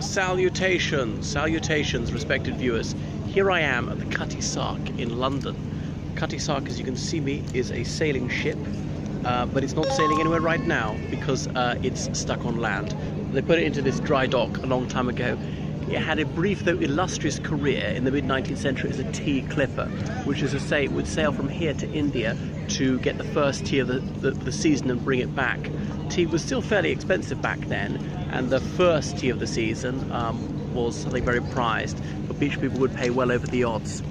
Salutations, respected viewers. Here I am at the Cutty Sark in London. Cutty Sark, as you can see me, is a sailing ship, but it's not sailing anywhere right now because it's stuck on land. They put it into this dry dock a long time ago. It had a brief though illustrious career in the mid-19th century as a tea clipper, which is to say it would sail from here to India to get the first tea of the season and bring it back. Tea was still fairly expensive back then, and the first tea of the season was something very prized, but beach people would pay well over the odds.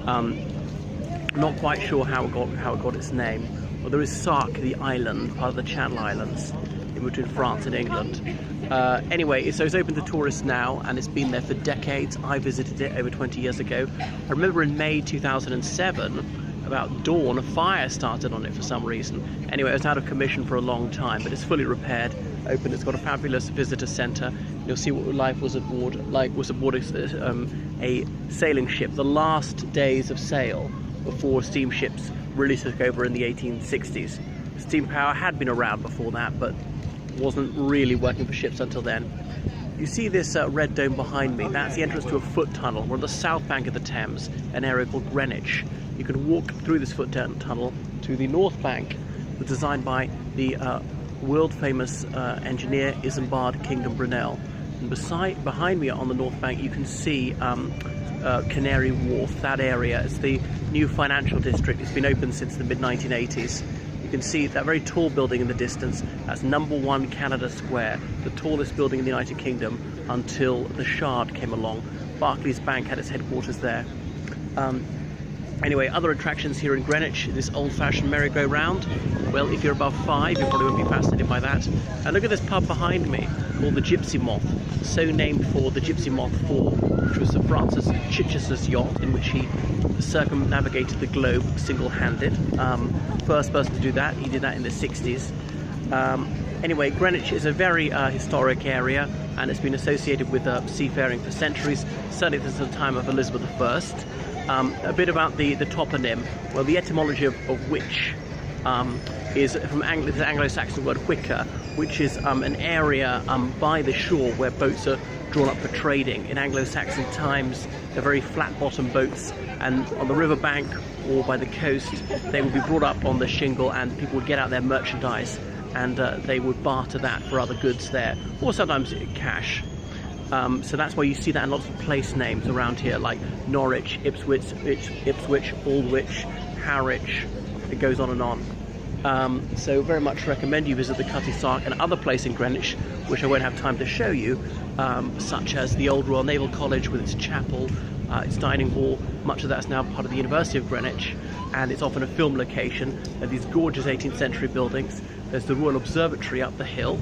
Not quite sure how it got its name. Well, there is Sark, the island, part of the Channel Islands, in between France and England. Anyway, so it's open to tourists now, and it's been there for decades. I visited it over 20 years ago. I remember in May 2007, about dawn, a fire started on it for some reason. Anyway, it was out of commission for a long time, but it's fully repaired, open. It's got a fabulous visitor centre. You'll see what life was aboard, a sailing ship. The last days of sail before steamships really took over in the 1860s. Steam power had been around before that, but wasn't really working for ships until then. You see this red dome behind me? That's the entrance to a foot tunnel. We're on the south bank of the Thames, an area called Greenwich. You can walk through this foot tunnel to the north bank, was designed by the world-famous engineer Isambard Kingdom Brunel. And behind me on the north bank, you can see Canary Wharf, that area. It's the new financial district. It's been open since the mid-1980s. You can see that very tall building in the distance. That's number 1 Canada Square, the tallest building in the United Kingdom until the Shard came along. Barclays Bank had its headquarters there. Anyway, other attractions here in Greenwich, this old-fashioned merry-go-round. Well, if you're above 5, you probably won't be fascinated by that. And look at this pub behind me, called the Gypsy Moth, so named for the Gypsy Moth 4, which was Sir Francis Chichester's yacht in which he circumnavigated the globe single-handed. First person to do that, he did that in the 60s. Anyway, Greenwich is a very historic area, and it's been associated with seafaring for centuries, certainly since the time of Elizabeth I. A bit about the toponym. Well, the etymology of which is from the Anglo-Saxon word whicker, which is an area by the shore where boats are drawn up for trading. In Anglo-Saxon times, they're very flat-bottom boats, and on the river bank or by the coast, they would be brought up on the shingle, and people would get out their merchandise, and they would barter that for other goods there, or sometimes cash. So that's why you see that in lots of place names around here, like Norwich, Ipswich, Aldwych, Harwich. It goes on and on. So very much recommend you visit the Cutty Sark and other places in Greenwich, which I won't have time to show you, such as the Old Royal Naval College with its chapel, its dining hall. Much of that's now part of the University of Greenwich, and it's often a film location. These gorgeous 18th century buildings. There's the Royal Observatory up the hill.